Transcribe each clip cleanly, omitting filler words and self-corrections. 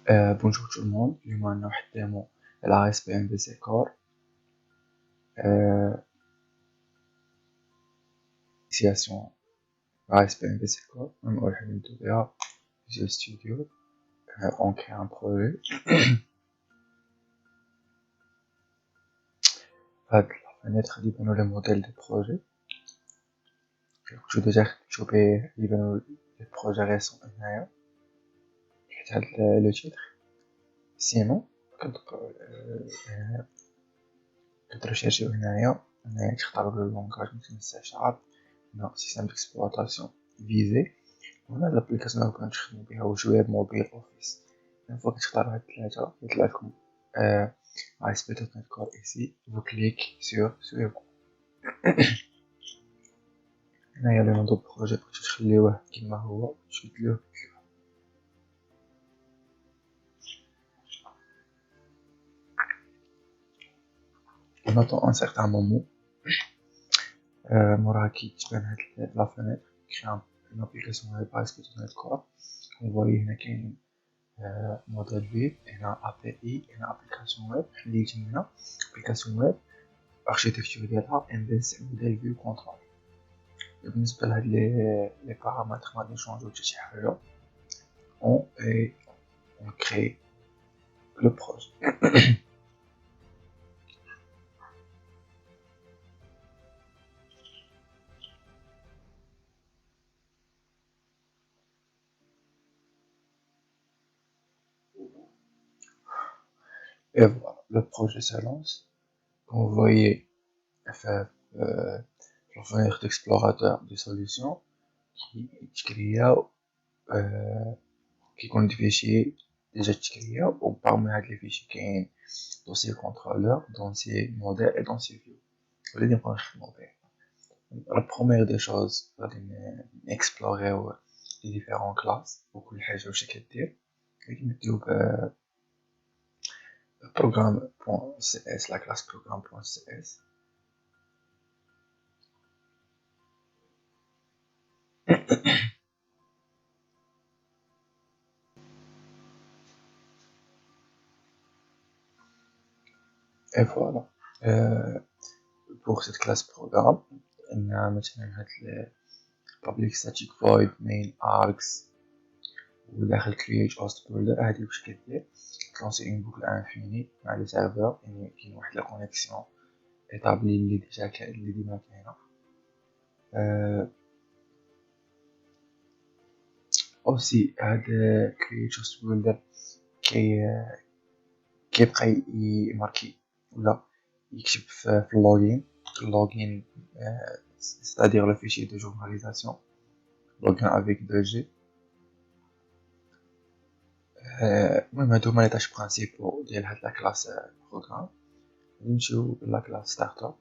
Bonjour tout le monde, اليوم عندنا واحد ديمو على ASP.MVC Core. initiation ASP.MVC Core. أول حاجة نبدو بها Visual Studio. On crée un projet. هاد الفenêtre اللي يبانو لي موديل دو بروجي. كنتو ديجا خدمتو بيه يبانو لي بروجي ريسون هنايا. حيت هاد لو تيتر. سينون كتريشيرشيو هنايا تختارو لو لونغاج مثلا سي شارب. هنا سيستم ديكسبلوطاسيون فيزي. هنا لابليكاسيون اللي بغينا نخدمو بها هو جواب موبيل اوفيس. اون فوا كتختارو هاد الثلاثة يطلع لكم ASP.NET Core ici. Vous cliquez sur suivant. هنايا لو نون دو بروجي بغيتو تخليوه كيما هو تبدلوه. On attend un certain moment. موراها كيتبان هاد لا فenêtre créer une application web ASP.NET Core. On voit هنا كاين موديل فيد، هنا API، هنا ابليكاسيون ويب. حليت هنا ابليكاسيون ويب اركتيكتور ديالها MVC موديل فيو كونترول. بالنسبه لهاد لي بارامتر ما غادي نشونجيو حتى شي حاجه. on crée le projet. Et voilà, le projet se lance. Comme vous voyez, la fenêtre d'explorateur des solutions qui compte des fichiers déjà créés. Ou parmi les fichiers qui sont dossier contrôleur, dossier modèle et dossier view. La première des choses, c'est explorer les différentes classes pour que les gens puissent dire programme.cs, la classe programme.cs. Et voilà. Pour cette classe programme, on a maintenant les public static void main args ou la create host builder. هذه واش كدير lancer une boucle infinie مع le serveur qui a la connexion établie اللي déjà اللي ديما كاينه. aussi هذا create host builder كيبقى يماركي ولا يكتب في اللوغين c'est-à-dire le fichier de journalisation login avec 2G. المهم هادو هما لي تاش برينسيبال ديال هاد لا كلاس بروغرام. نمشيو لا كلاس ستارت اب.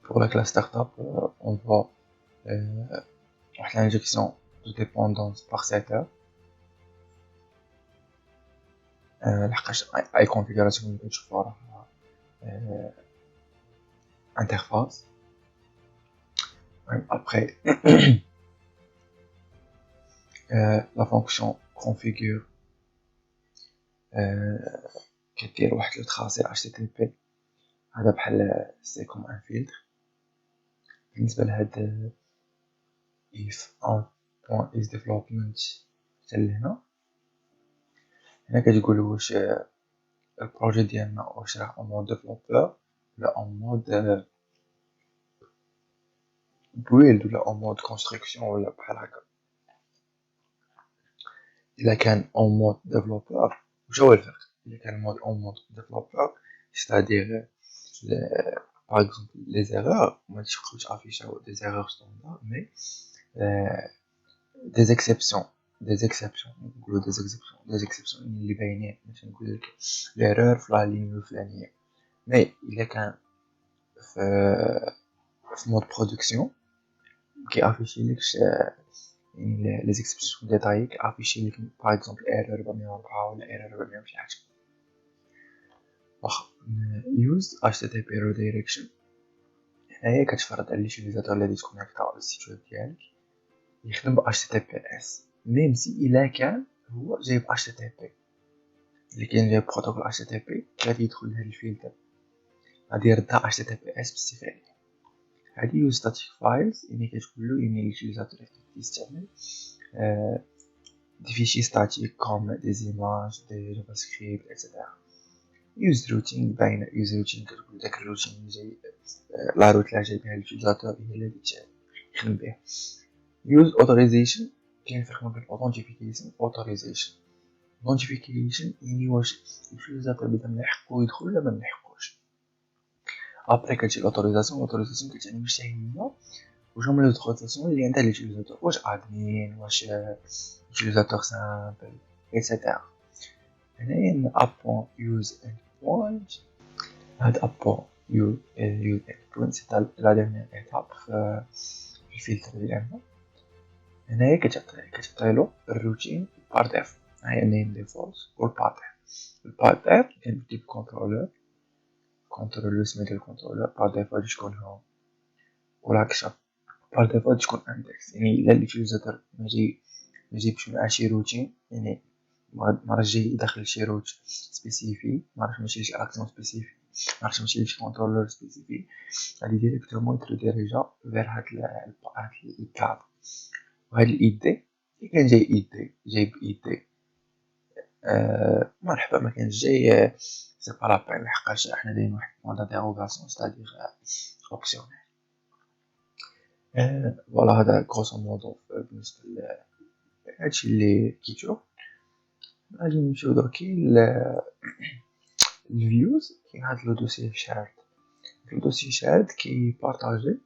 pour la classe startup, on voit l'injection de dépendance par setter. أي configuration اللي كتشوفو راها interface. Après la fonction configure كدير واحد لو تراسي HTTP. هذا بحال سي كوم ان فيلتر. بالنسبه لهاد if on.is development حتى لهنا كتقول واش البروجي ديالنا واش راه اون مود ديفلوبور ولا اون مود build ولا اون مود كونستركسيون ولا بحال هكا. الا كان اون مود ديفلوبور واش هو الفرق؟ الا كان مود اون مود ديفلوبور c'est-à-dire par exemple les erreurs ما تبقاوش افيشاو des erreurs standard mais des exceptions نقولوا des exceptions اللي باينين. مثلا نقول لك l'erreur في لا لين الفلانيه مي الا كان في مود برودكسيون كيافيشي لك يعني لي زيكسبسيون ديتاي كيافيشي لك باغ اكزومبل ايرور 404 ولا ايرور 400 شي حاجه واخا. used HTTP redirection. هنايا كتفرض على اليوتيليزاتور الذي تكونيكتا على السيت ويب ديالك يخدم ب HTTPS ميم سي إلا كان هو جايب HTTP. اللي كاين جايب بروتوكول HTTP غادي يدخل لهاد الفلتر غادي يردها HTTPS بالصفة عليه. هادي use static files يعني كتقولو يعني اليوتيليزاتور يستعمل des fichiers statiques comme des images, des JavaScript, etc. use routing باينة use routing كتقول داك الروتين اللي جاي لا روت اللي جاي بها اليوتيليزاتور هي اللي يخدم بها. use authorization كاين فرق ما بين authentication و authorization. authentication يعني واش اليوتيليزاتور بدا من حقو يدخل ولا ما من حقوش. ابري كتجي l'authorization كتعني واش هي واش هما لي زوتوريزاسيون اللي عندها اليوتيليزاتور واش ادمين واش utilisateur simple etc. هنايا upon use endpoint هاد upon use endpoint c'est la dernière étape في الفلتر ديالنا. هنايا كتعطيلو الروتين par def هاي name default و par def. par def كان تيب كونترولور سميتو الكونترولور par def غادي تكون هوم ولاكشن par def غادي تكون index يعني إلا اليوتيليزاتور مجيبش معاه شي روتين يعني مرة جاي يدخل شي روت سبيسيفي معرفش ماشي شي اكسيون سبيسيفي معرفش ماشي شي كونترولور سبيسيفي غادي ديريكتومون يتريديريجا فير هاد الكاد. وهاد الايدي كان جايب ايدي مرحبا ما كانش جاي سي با لا بين لحقاش حنا دايرين واحد مودا ديروغاسيون ستادير اوبسيونيل. فوالا هذا غروسو مودو بالنسبه لهادشي اللي كيتشوف. غادي نمشيو دركي الفيوز. كاين هاد لو دوسي شارد الدوسي شارد كيبارطاجي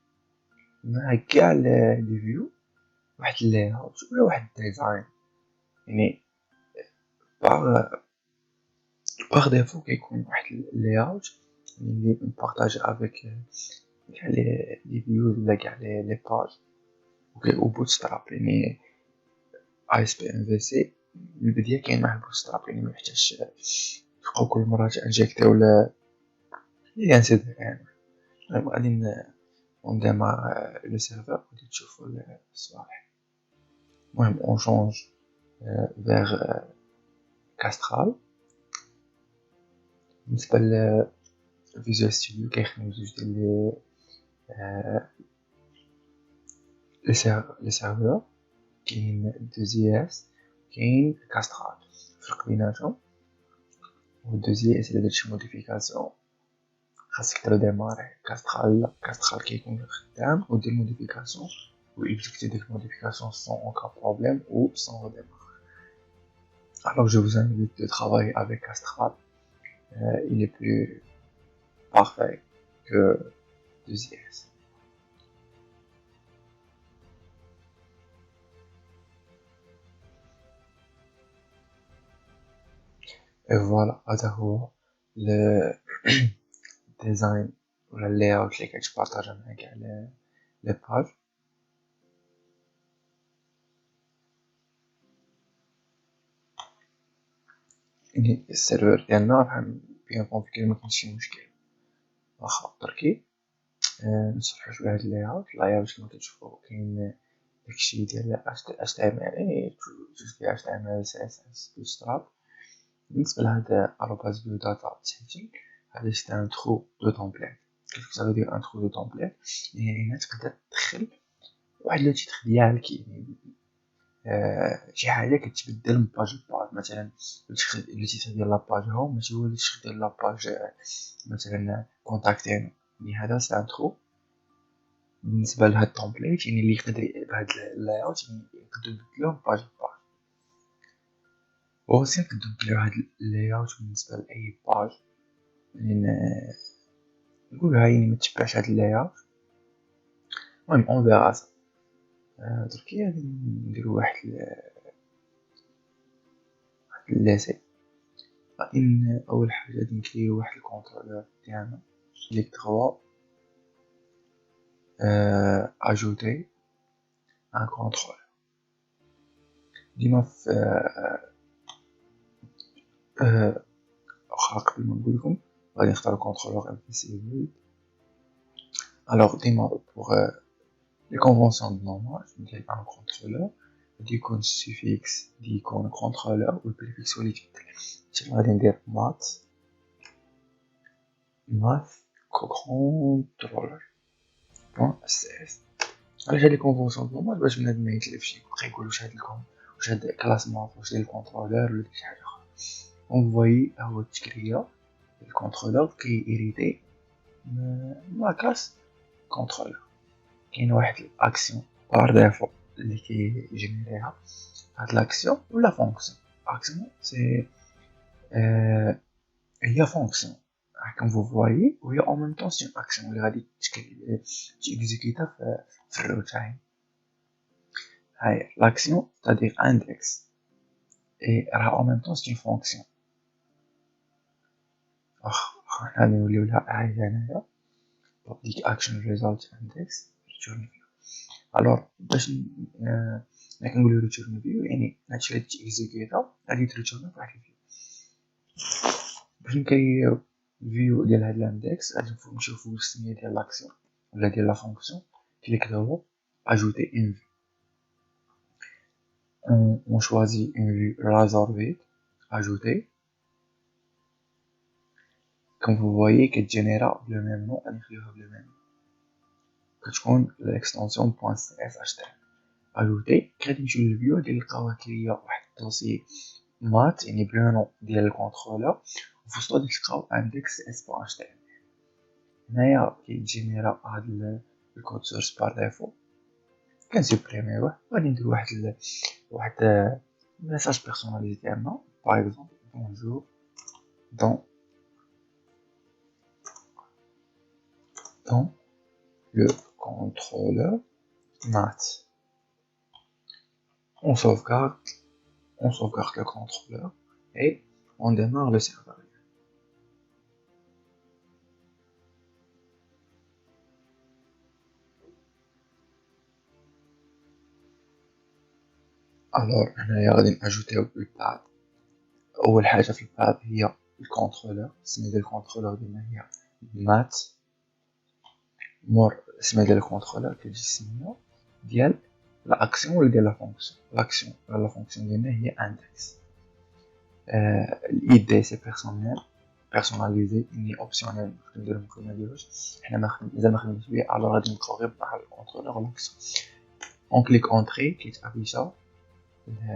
مع كاع لي فيو واحد اللاyout ولا واحد الديزاين يعني باغ ديفو كيكون واحد اللاyout اللي مبارطاجي افيك كاع لي فيوز ولا كاع لي باج و بوتستراب يعني ASP.MVC من البداية كاين معاه البوتستراب يعني محتاجش تبقاو كل مرة تانجيكتي ولا ينسد يعني. غادي نديمار لو سيرفور غادي تشوفو الصوالح. المهم اون شونج فيغ كاسترال. بالنسبة لفيجوال ستوديو كيخدم بجوج ديال لي سيرفور كاين دوزياس كاين كاسترال. الفرق بيناتهم هو دوزياس الا درتي موديفيكاسيون خاصك تريديماري. كاسترال كيكون خدام و دير موديفيكاسيون و exécuter ديك modification sans aucun problème ou sans redémarrage. Alors je vous invite de travailler avec Castral. Il est plus parfait que 2IS. Et voilà, هذا هو الديزاين ولا اللاyout اللي كتبارطاجا مع كاع لي باج. يعني السيرفر ديالنا راه بيان كونفيكري مكاينش شي مشكل. واخا دركي نصلحو شويه هاد اللاyout كما كتشوفو كاين داكشي ديال HTML جوج ديال HTML CSS Bootstrap. بالنسبة لهاد arobase biodata setting هذا سي ان ترو دو تومبليت. كيفاش كتبغي دير ان ترو دو تومبليت يعني هنا تقدر تدخل واحد لو تيتر ديالك يعني شي حاجة كتبدل من باج لباج. مثلا لو تيتر ديال لاباج هوم ماشي هو لو تيتر ديال لاباج مثلا كونتاكتينا يعني هذا سي ان ترو. بالنسبة لهاد التومبليت يعني اللي يقدر بهاد اللاyout يعني يقدر يبدلوه باج لباج. وأوسي نقدرو نبدلو هاد اللاyout بالنسبة لأي باج يعني نقولها يعني متبعش هاد اللاyout. المهم اون فيغا سا. دركي غادي نديرو واحد لاسي. غادي أول حاجة غادي نكريو واحد الكونترولور ديالنا ليك 3 اجوتي ان كونترول. ديما في اخرى قبل ما نقولكم غادي نختار contrôleur MPC. Alors ديما pour les conventions de nommage ندير un contrôleur غادي يكون السوفيكس دي يكون contrôleur والبريفيكس هو اللي يتبدل. تما غادي ندير math contrôleur .cs. علاش هاد لي كونفونسيون دو نوماج باش بنادم ما يتلفش يبقى يقول واش هاد كلاس ماث واش ديال الكونترولور ولا شي حاجه اخرى. اون فوايي هو التكريه الكونترولور كي ايريتي لا كلاس كونترولور. كاين واحد الاكسيون بار ديفو اللي كيجينيريها هاد لاكسيون ولا فونكسيون. اكسيون سي هي فونكسيون comme vous voyez وهي en même temps c'est une action اللي غادي تيكزيكيتا في الروت تاعي. هاي l'action c'est-à-dire index et راه en même temps c'est une fonction. غادي نوليو لها هاي هنايا public action result index return view. alors باش كنقولو return view يعني هادشي اللي تيكزيكيتا غادي تريتورن في واحد الفيو. باش نكريو فيو ديال هاد الاندكس غادي نشوفو السميه ديال لاكسيون ولا ديال لا فونكسيون كليك دابا اجوتي ان فيو. on choisit une vue réservée ajouter. comme vous voyez كتجينيرا بلو ميم نون غادي نخليوها بلو ميم كتكون l'extension .cs ajouter. غادي نمشيو للفيو غادي نلقاوها كليا واحد الدوسي مات يعني بلو نون ديال الكونترولور وفوسطو غادي تلقاو index cs.html. هنايا كيجينيرا هاد الكود سورس بار ديفو كنسوبريميوه. غادي ندير واحد ميساج بيرسوناليزي ديالنا باغ اكزومبل بونجور dans le contrôleur math. On sauvegarde le contrôleur et on démarre le serveur. alors هنايا غادي ناجوتيو الباد. اول حاجه في الباد هي الكونترولور. السميه ديال الكونترولور ديالنا هي مات. مور السميه ديال الكونترولور كتجي السميه ديال لاكسيون ولا ديال لا فونكسيون. لاكسيون ولا لا فونكسيون ديالنا هي اندكس. الاي دي سي بيرسوناليزي اني اوبسيونيل نديرو ممكن ما نديروش حنا مازال ما خدمناش بيه. الوغ غادي نبقاو غير مع الكونترولور لاكسيون. اون كليك اونتري كيتافيشا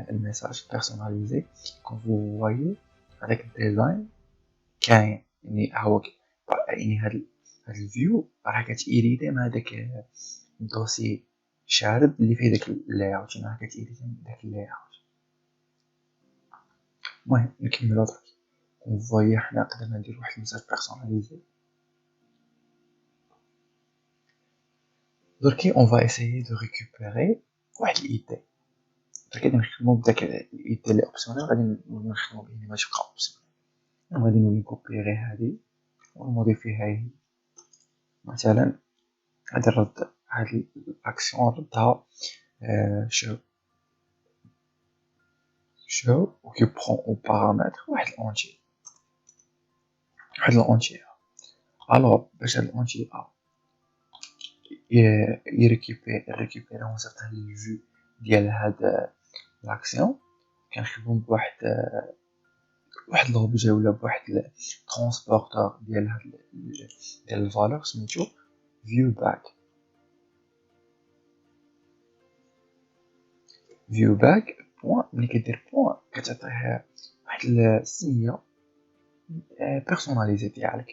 الميساج بيرسوناليزي. كون فو فوايي هذاك الديزاين كاين يعني هو يعني هاد الفيو راه كتيريدي مع داك الدوسي شارد اللي فيه داك اللاي اوت يعني راه كتيريدي داك اللاي اوت. المهم نكملو درك. كون فوايي حنا قدرنا ندير واحد الميساج بيرسوناليزي. دركي اون فا اسيي دو ريكوبيري واحد الايدي. غادي نخدمو بداك الايدي اللي اوبسيونيل غادي نخدمو به يعني ماشي بقى اوبسيونيل. غادي نولي نكوبيري هادي ونموديفيها هي مثلا غادي نرد هاد الاكسيون نردها show qui prend au paramètre واحد الانتي alors باش هاد الانتي يريكوبيري ونصيفطها للفيو ديال هاد لاكسيون. كنخدمو بواحد لوبجي ولا بواحد ترونسبورتور ديال هاد ديال الفالور سميتو view back بوين. ملي كدير بوين كتعطيه واحد السميه بيرسوناليزي ديالك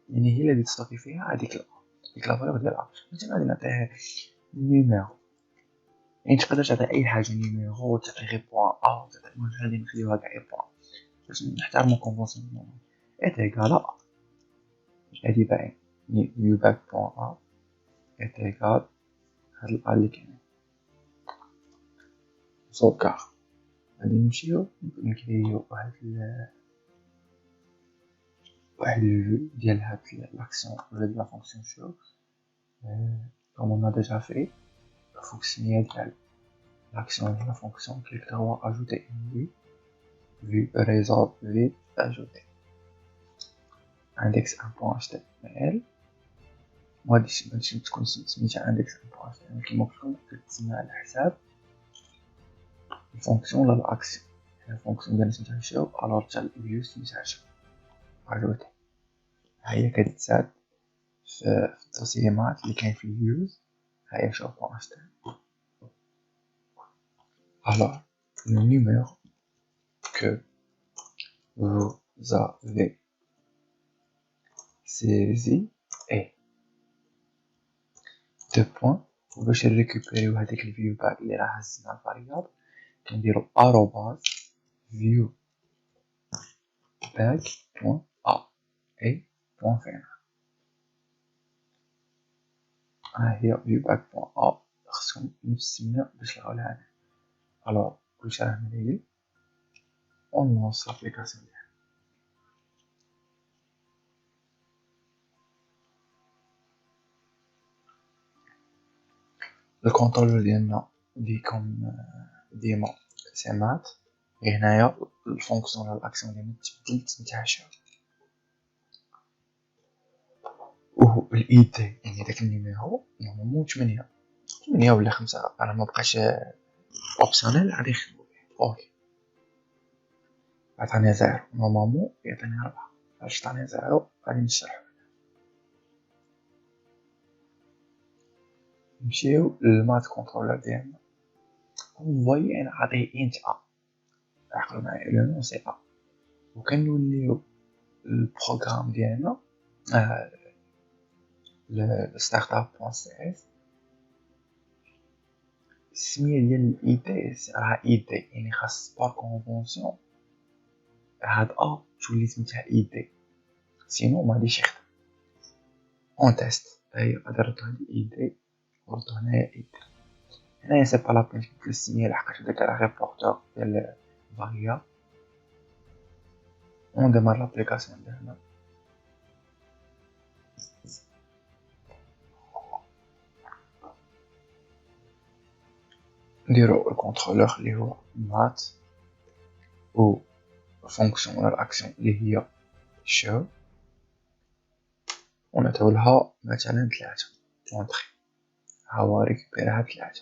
يعني هي اللي تصطفي فيها هذيك لا فالور ديالها. مثلا غادي نعطيه نيميرو يعني تقدر تعطي اي حاجه نيميرو تعطي غير بوين ا غادي نخليوها كاع بوين باش نحترمو كونفونسيون نورمال ايت ايكال هادي باين view back بوين ا ايت ايكال هاد الا اللي كاين sauvegarde. غادي نمشيو نكريو واحد الفيو ديال هاد لاكسيون ولا ديال لا فونكسيون شو comme on a déjà fait. فوق السميه ديال لاكسيون ديال لا فونكسيون كليك هو اجوتي une vue résolve ajouter. index 1.html وهادي تكون سميتها index 1.html كيما قلت لكم كتسمى على حساب الفونكسيون ولا الاكسيون. الفونكسيون ديالنا سميتها شو الوغ حتى الفيو سميتها شو. عجبتني هي كتساعد في التصميمات اللي كاين في الفيوز. هي شو .html. alors le numéro que vous avez saisi est deux points. باش نريكوبيريو هذيك الفيو باك اللي راه هزنا الفاريابل كنديرو arobase view back point a et point final. ها هي view back point a خصكم نفس السمية باش نلقاو لها هنا. الوغ كلشي راه مليل ونلونس لابليكاسيون ديالنا. الكونترولور ديالنا ديكم ديما سي مات. هنايا الفونكسيون ولا الاكسيون ديالنا تبدل سميتها شو و الاي تي يعني داك النيميرو نورمالمون 8 ولا 5 انا ما بقاش اوبسيونيل غادي نخدمو به. اوكي عطاني 0 نورمالمون يعطيني 4 علاش عطاني 0 غادي نشرحو. نمشيو للمات كونترولر ديالنا فوايي انا عطيه انت ا عقلوا معايا لو نون سي ا وكنوليو البروغرام ديالنا startup.cs السمية ديال الاي تي راه اي تي يعني خاص بار كونفونسيون هاد ا تولي سميتها اي تي سينو مغاديش يخدم. اون تيست هي غادي نردو هاد اي تي ونردو هنايا اي تي. هنايا سي با لابين نبدل السمية لحقاش داك راه غير بورتور ديال فاريا. ونديمار لابليكاسيون ديالنا نديرو الكونترولور اللي هو مات و فونكسيون ولا الاكسيون اللي هي شو ونعطيو لها مثلا 3 اونطري. ها هو ريكوبيريها 3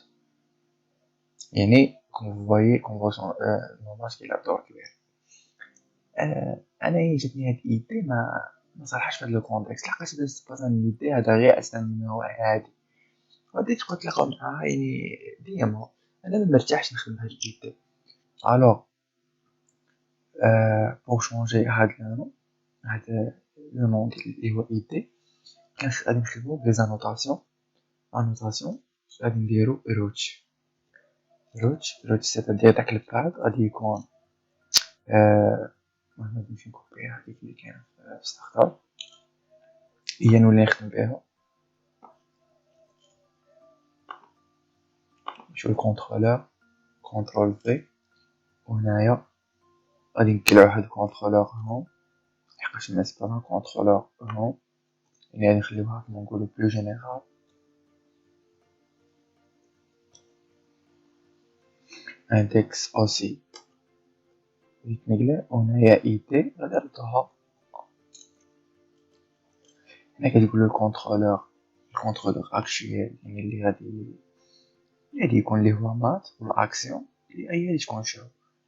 يعني كون فوايي كونفونسيون نورمال كيلعب دور كبير. انا جاتني هاد الايدي ما صراحش في هاد لو كونتكست لحقاش هاد سبازان الايدي هذا غير اصلا نيميرو عادي غادي تبقاو تلاقاو معاه يعني ديما. انا ما مرتاحش نخدم بهاد الايدي. الوغ بور شونجي هاد لو نون اللي هو ايدي غادي نخدمو بلي زانوتاسيون. غادي نديرو روتش سيتادير داك الباد غادي يكون غادي نمشي نكوبيها هاديك اللي كاينه في ستارت اب هي نولي نخدم بها. نمشيو للكونترولور كونترول في وهنايا غادي نكلعو هاد الكونترولور هون لحقاش الناس بلا كونترولور هون يعني غادي نخليوها كيما نقولو بلو جينيرال. اندكس اوسي يتنقل وهنايا اي تي غادي نردوها. هنا كتقولو الكونترولور اكشويل يعني اللي غادي يكون اللي هو مات والاكسيون اللي هي غادي تكون شو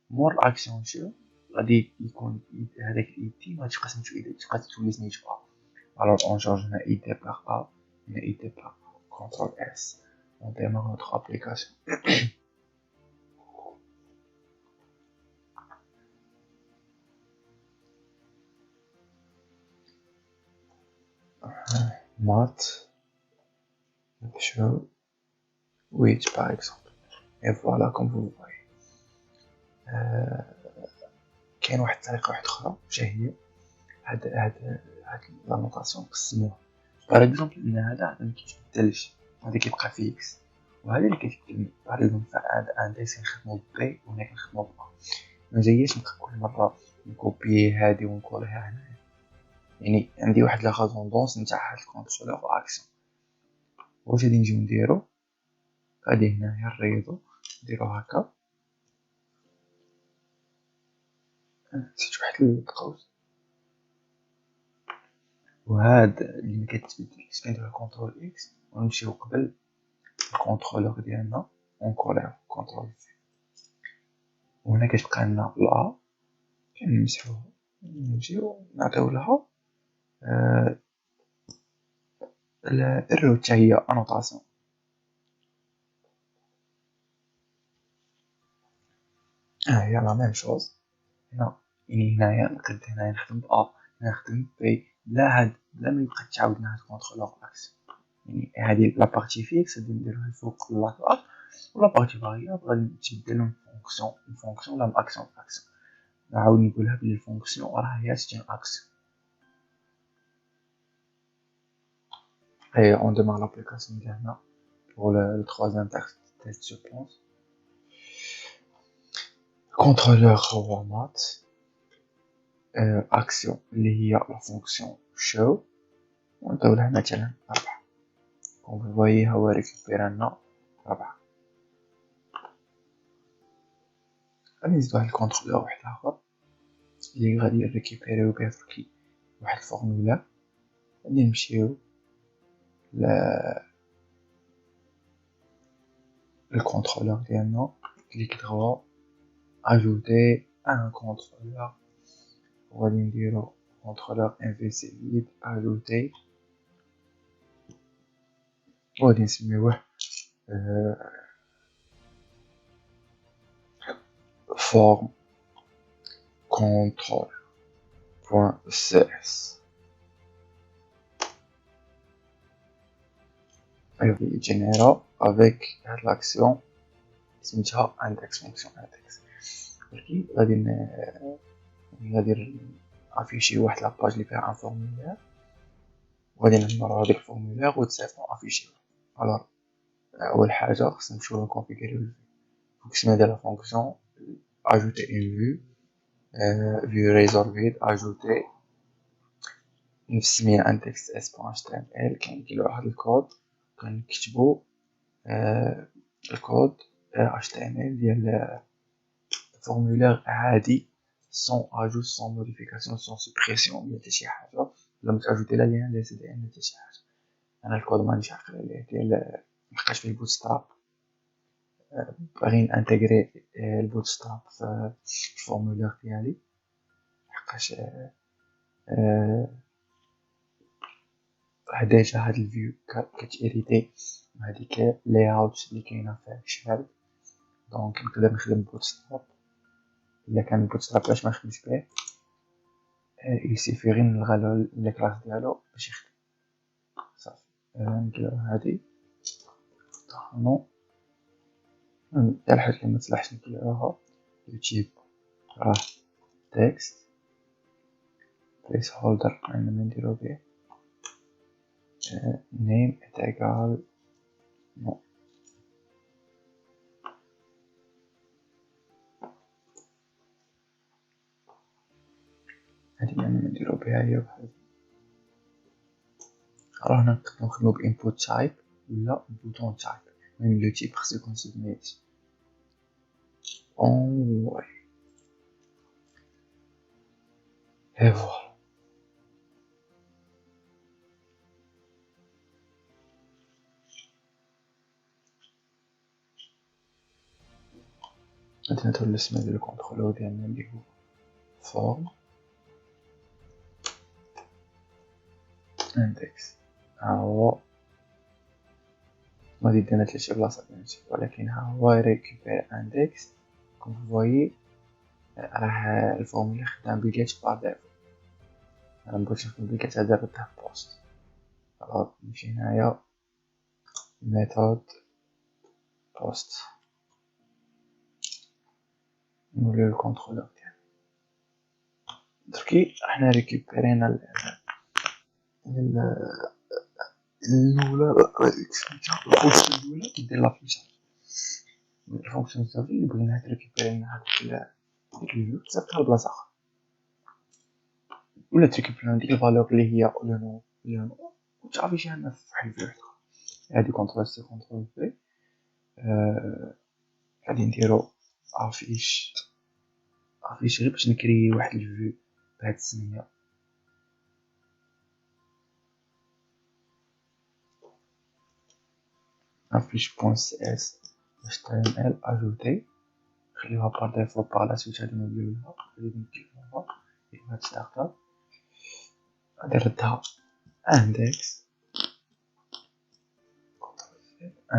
مور الاكسيون شو غادي يكون هذاك الاي تي ما تبقى سميتو اي تي تبقى تولي سميتو ا. الوغ اون شونج هنا اي تي باغ ا هنا اي تي باغ كونترول اس اون ديمار نوتر ابليكاسيون. مات شو ويت باغ اكزومبل اي فوالا كوم فو فواي. كاين واحد الطريقه واحده اخرى هي هاد لا نوتاسيون نقسموها باغ اكزومبل ان هذا ما كيتبدلش هذا كيبقى فيكس وهذا اللي كيتبدل. باغ اكزومبل هاد انديس كنخدمو بي وهنا كنخدمو ب ما جاياش نبقى كل مره نكوبي هادي ونكولها هنا يعني عندي واحد لا غادوندونس نتاع هاد الكونترولور اكسيون. واش غادي نجيو نديرو غادي هنايا نريضو نديرو هكا نسيت واحد القوس وهاد اللي مكتبدلش كنديرو كونترول اكس ونمشيو قبل الكونترولور ديالنا ونكوليو كونترول في، وهنا كتبقى لنا لا كنمسحوها نمشيو نعطيو لها الرو حتى هي انوطاسيون. هي لا ميم شوز هنا، يعني هنايا نقد هنايا نخدم ب نخدم بي بلا ما يبقى تعاودنا هاد الكونترولور اكس. يعني هادي لا بارتي فيكس غادي نديروها الفوق لاطرال، ولا بارتي فاريابل غادي نتبدل من فونكسيون ولا من اكسيون لاكسيون. نعاود نقولها بلي الفونكسيون راه هي سيت اون اكسيون. Et on démarre l'application ديالنا pour le troisième test je pense. Contrôleur format action اللي هي la fonction show ونعطيو لها مثلا 4. comme vous voyez هو récupéré لنا 4. غادي نزيدو واحد الكونترولور واحد اخر اللي غادي ريكيبيريو بيه دركي واحد الفورمولا. غادي نمشيو للكونترولور ديالنا كليك droit ajouter un contrôleur وغادي نديرو contrôleur invisible ajouter وغادي نسميوه form control .cs. et oui général avec l'action سميتها index fonction index. غادي افيشي واحد لاباج اللي فيها ان فورمولير وغادي نمرو هذاك الفورمولير وتسيفو افيشي. الوغ اول حاجه خصنا نمشيو نكونفيغوريو الفونكسيون ديال لا فونكسيون ajouter une vue vue résolved ajouter نسميها index s.html. كنديرو واحد الكود كنكتبو الكود html ديال الفورمولير عادي sans ajout sans modification sans suppression ولا حتى شي حاجه ولا متاجوتي لا لين دي سي دي ان حتى شي حاجه. انا الكود مانيش عاقل عليه ديال ملقاش فيه البوتستراب، باغي نانتيغري البوتستراب في الفورمولير ديالي لحقاش ديجا هاد الفيو كتيريتي هاديك لاي اوت اللي كاينه فيها شحال. دونك نقدر نخدم بوتستراب الا كان البوتستراب باش ما نخدمش به يسيفي غير نلغى لي كلاس ديالو باش يخدم صافي. نديرو هادي نو حتى الحاجه اللي متصلحش نكلعوها التيب راه تكست بليس هولدر عندنا نديرو به name égal non. هادي يعني نديرو بها هي بحال رانا نقدرو نخدمو ب input type ولا button type. المهم لو تيب خصو يكون سبميت اون اي فوالا. غادي ندخل للاسم ديال الكونترولور ديالنا اللي هو form index. هو غادي يدينا لشي بلاصه بنفسه ولكن ها هو ريكوبير index. كوم فوايي راه الفورمولا خدام بجيت بار ديفو. انا مبغيتش نخدم بجيت هذا بدها بوست. الوغ نمشي هنايا ميثود بوست نوليو الكونترولور ديالنا دركي حنا ريكوبيرينا الاولى الفونكسيون الاولى كدير لافيشاج. الفونكسيون الثانيه اللي بغينا تريكوبيري لنا هذيك الفيو تصيفطها لبلاصه اخرى ولا تريكوبيري ديك الفالور اللي هي لو نو وتافيشيها لنا في واحد الفيو اخرى. هادي كونترول سي كونترول في غادي نديرو افيش غير باش نكري واحد الفيو بهاد السميه affiche.cs html ajouter خليوها par défaut par la suite غادي نديروها غادي نديروها هاد ستارت اب غادي نردها index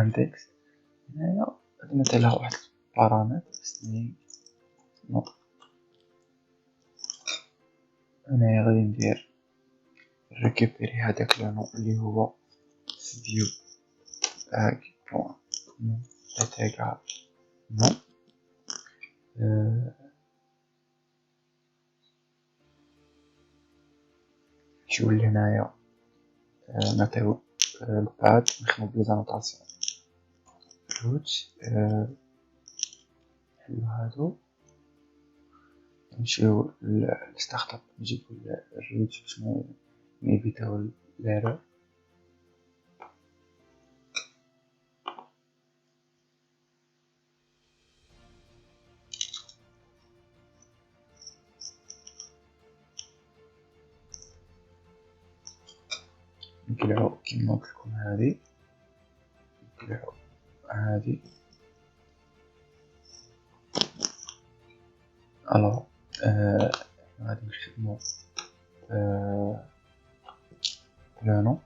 index هنايا غادي ندير لها واحد بارامتر سميتو نوت هنايا غادي ندير ريكوبيري هداك لو نو اللي هو view tag point non est égal non تولي هنايا نعطيو الباد نخدمو بلي زانوطاسيون روت نحلو هادو نمشيو للستارت اب نجيبو الروت باش نيفيتاو ليرور نقلعو كيما قلتلكم هادي نقلعو هادي الوغ غادي نخدمو لو نو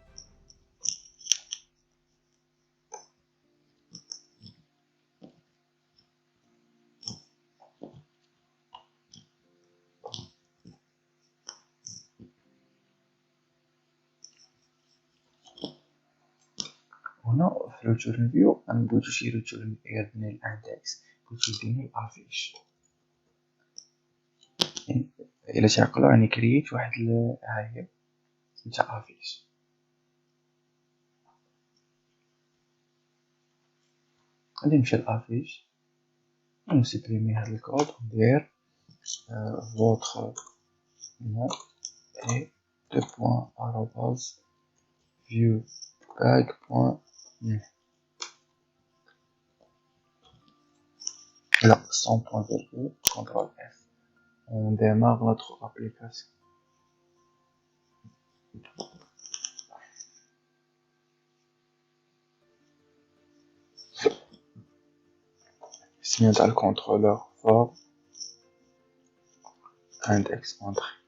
هنا في الريتورن فيو غنبغيو شي ريتورن يردني الاندكس بغيتو يديني الافيش الا تعقلوا راني كرييت واحد هاهي سميتها افيش غادي نمشي لافيش ونسيبريمي هاد الكود وندير votre nom et deux points arrobase viewbag.net là sans point virgule CTRL F on démarre notre application سميت على الكونترولور for index entrée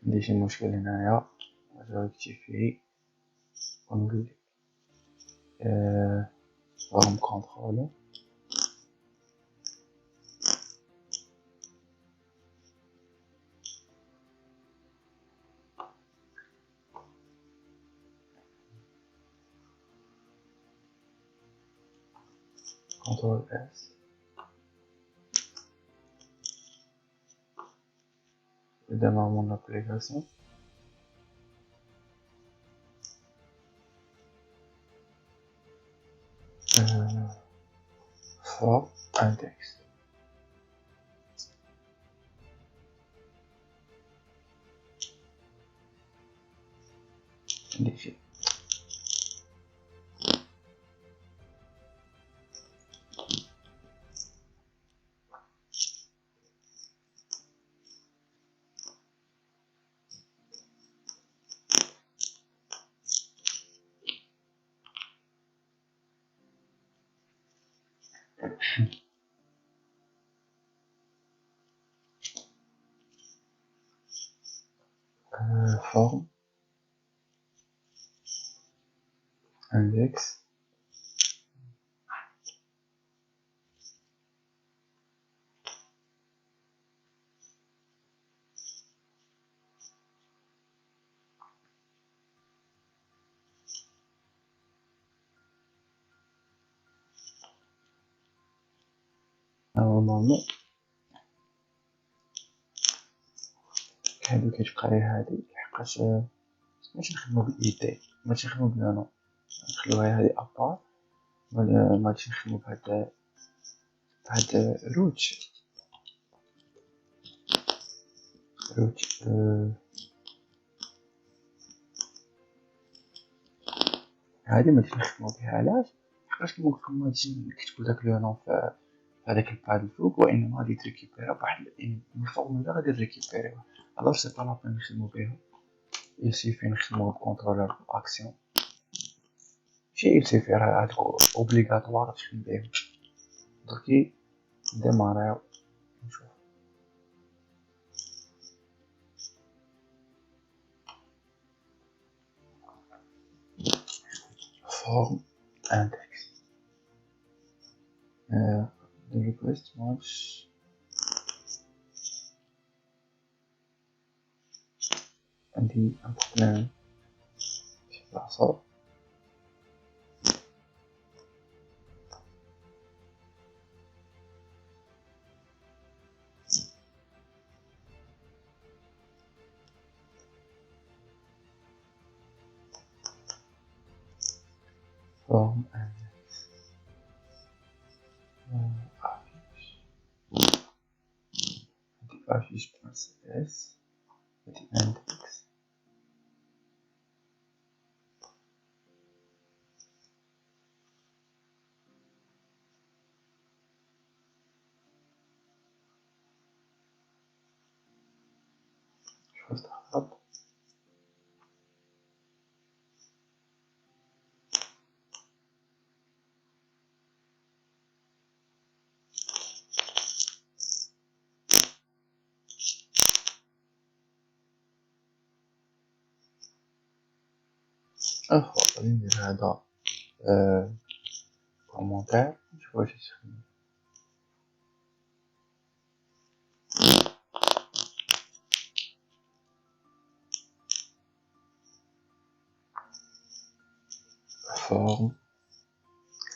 عندي شي مشكل هنايا غنريكتيفي ونقول form contrôle CTRL S je démarre mon application for index défi forme index normalement هادو كتبقى غير هادي لحقاش ماشي نخدمو بالايدي ماشي نخدمو بنانو نخليوها هادي ابار مغاديش نخدمو بهاد روت هادي مغاديش نخدمو بها علاش حقاش كيما قلتلكم مغاديش نكتبو داك لو نون هذاك الباد الفوق، وانما غادي تريكيبيرا بواحد الفورمولا غادي تريكيبيريها. الوغ سي با لابين نخدمو بيها، يسيفي نخدمو بكونترولور اكسيون، ماشي يسيفي راه هادوك اوبليغاتوار تخدم بيهم. دركي نديماريو نشوف form index the request match. عندي un problème في العصا. form index affiche.cs index شوف تخرب. غادي ندير هذا كومونتير نشوف واش يخدم. form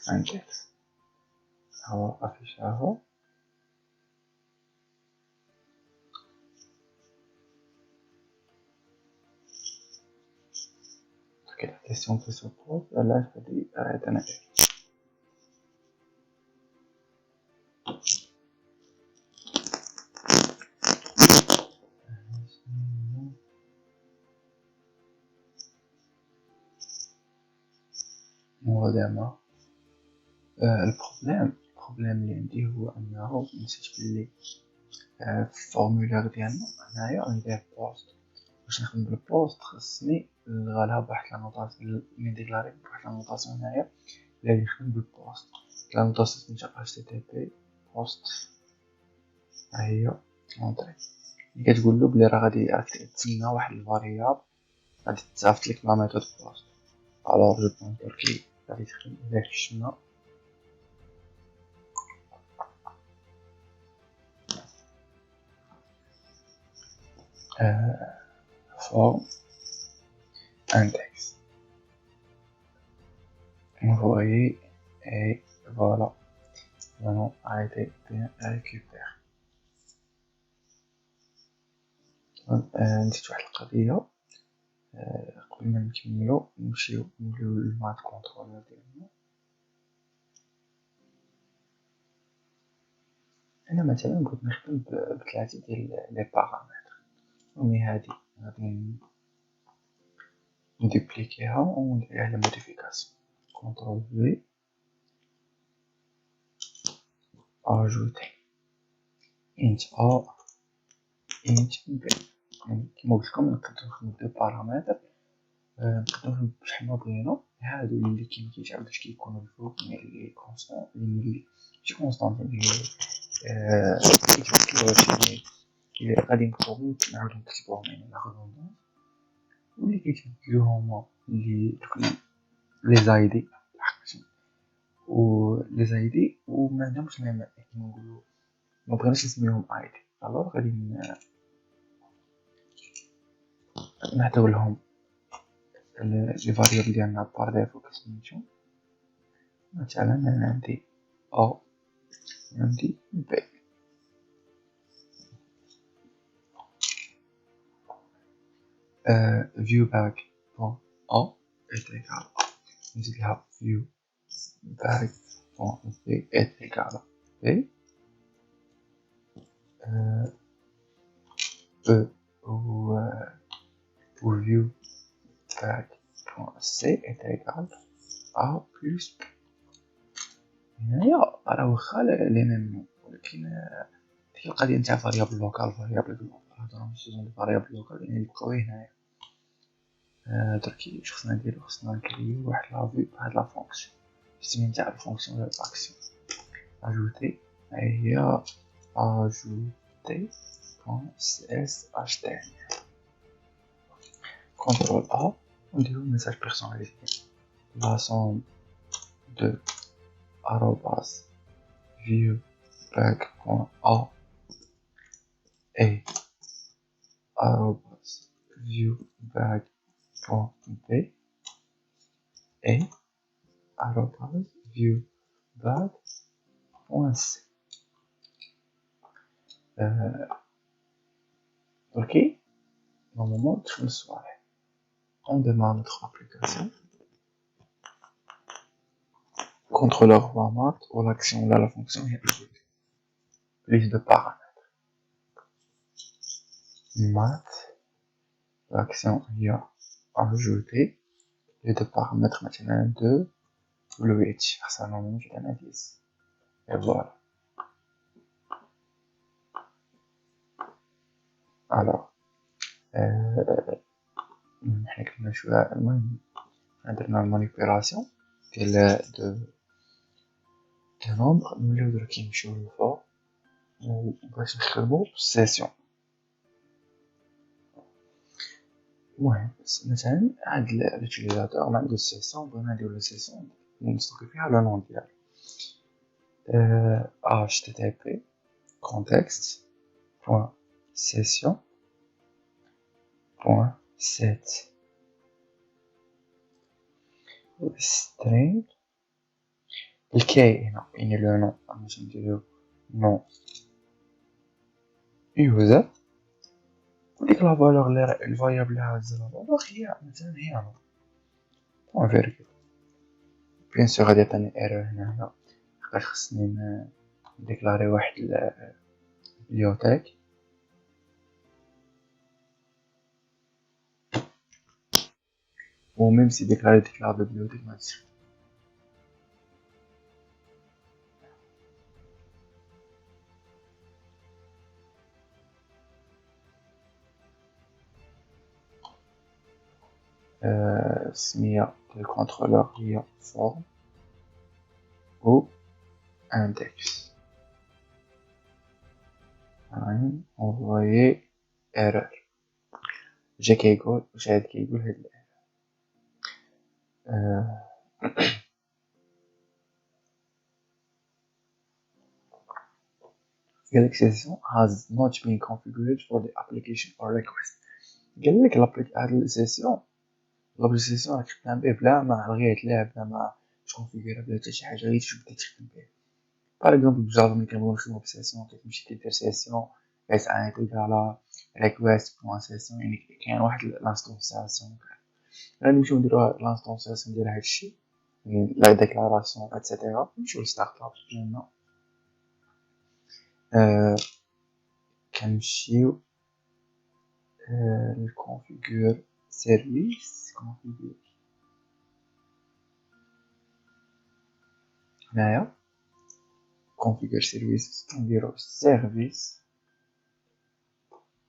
index هو affichage. La question qui se pose, là je dis arrête un peu. On va démarrer. البروبليم اللي عندي هو انه نسيت بلي الفورمولير ديالنا هنايا غندير بوست. باش نخدم بالبوست خصني نلغالها بواحد لانوطاسيون، نديكلاري بواحد لانوطاسيون هنايا اللي نخدم بالبوست. لانوطاسيون سميتها HTTP بوست، ها هي لونطري اللي كتقولو بلي راه غادي تسنى واحد الفاريابل غادي تصيفط لك لا ميثود بوست. الوغ جو بونس دركي غادي تخدم إلا كتشنا form index envoyer et voilà le nom a été bien récupéré. نسيت واحد القضية قبل ما نكملو نمشيو للمات كونترولر ديالنا. انا مثلا بغيت نخدم بثلاثة ديال لي بارامتر، ومي هادي غادي ندوبليكيها وندير عليها موديفيكاسيون. كونترول في اجوتي انت ا انت بي. يعني كيما قلت لكم نقدر نخدم بدو بارامتر، نقدر نخدم بشحال ما بغينا. هادو اللي كيتعاودوش كيكونوا الفوق اللي كونستون، اللي ماشي كونستون اللي كيتبدلو اللي غادي نكتبو نعاودو نكتبوهم يعني لا ريدوندونس، واللي كيتبدلو هما اللي لي زايدي و لي زايدي وما عندهمش كيما نقولو ما بغيناش نسميوهم ايدي. الوغ غادي نعطيو لهم لي فاريابل ديالنا بار ديفو كسميتو. مثلا انا عندي ا عندي بي. view back point a est égal à نزيد لها view back point b est égal à b. ou view back point c est égal à plus b. هنايا راه واخا لي ميم نو، ولكن هي القضيه نتاع فاريابل لوكال فاريابل جلوبال ماشي دي فاريابل لوكال يعني يبقاو هنايا. درك واش خصنا نديرو خصنا نكريو واحد لافي بهاد لا فونكسيون السميه نتاع الفونكسيون ديال الاكسيون اجوتي هي اجوتي بون اس اش تي كونترول ا ونديرو ميساج بيرسوناليزي la somme de arrobas viewback.a et arrobas viewback.b et arrobas viewback.c. Ok, normalement, tout le soir, on démarre notre application. Contrôleur va marque ou l'action là la fonction est liste de paramètres. Math, l'action il y a ajouté les deux paramètres maintenant de le h. Ça normalement je donne 10. Et voilà. Alors, نحن كنا شوية المهم عندنا المانيبيولاسيون ديال دو نومبر نوليو درك نمشيو للفوق باش نخدمو بالسيسيون. المهم مثلا هاد لوتيليزاتور ما عندو السيسيون بغينا نديرو السيسيون ونستوكي فيها لو نون ديالو http context.session.set string الكي هنا يعني لو نون باش نديرو نون يوزر وديك لا فالور لي الفاريابل لي هاز لا فالور هي مثلا هي نون بوان فيرغول. بيان سور غادي يعطيني ايرور هنا لحقاش خصني نديكلاري واحد البيبليوتيك و ميم سي ديكلاري ديك لا بيبليوتيك ما تسير. السمية ديال الكونترولور هي فورم و index. envoyer erreur جا كيقول واش هاد كيقول هاد الايرور قالك session has not been configured for the application or request. قالك هاد السيسيون لابليكاسيون راك تخدم به بلا ما غير تلعب بلا ما تكونفيغيرا بلا حتى شي حاجه غير تبدا تخدم به. باغ اكزومبل بجافا ملي كنبغيو نخدمو بسيسيون كتمشي كدير سيسيون اس ان على request.session يعني كاين واحد لانستونساسيون غادي نمشيو نديرو لانستونساسيون ديال هادشي يعني لا ديكلاراسيون اتسيتيرا نمشيو للستارت اب ديالنا كنمشيو للكونفيغور سيرفيس كونفيغور هنايا configure services كنديرو service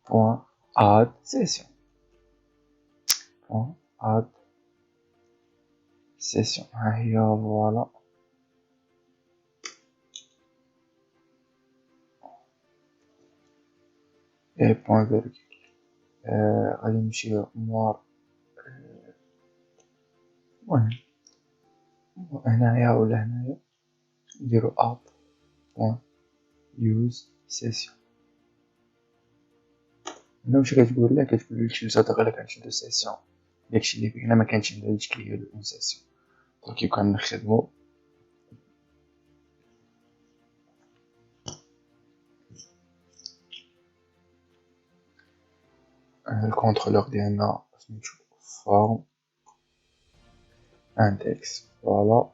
point add session point add session ها هي فوالا اي point فيرغول. غادي نمشيو موار المهم هنايا ولا هنايا نديرو app point use session. هنا واش كتقول لك كتقول لك اليوتيليزاتور الا كانت عنده سيسيون داكشي اللي فيه. الا ما كانش عنده هادشي اللي هي اون سيسيون دونك كنخدمو الكونترولور ديالنا سميتو فورم اندكس فوالا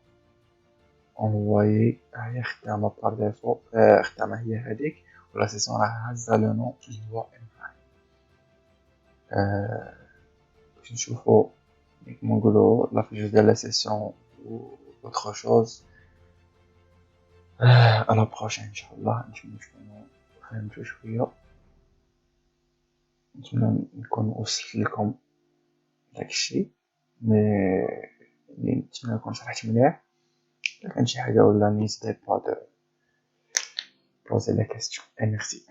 envoyer هي خدامه بار ديفو خدامه هي هذيك ولا سيسيون راه هازه لو نون اللي هو باش نشوفو كيما نقولو لا فيش ديال لا سيسيون و اوتر شوز. على بروشين ان شاء الله. نتمنى تكونوا فهمتوا شويه، نتمنى نكون وصلت لكم داكشي، نتمنى نكون شرحت مليح. الا كان شي حاجه ولا نيزيتي با بوزي لا كيستيون. ميرسي.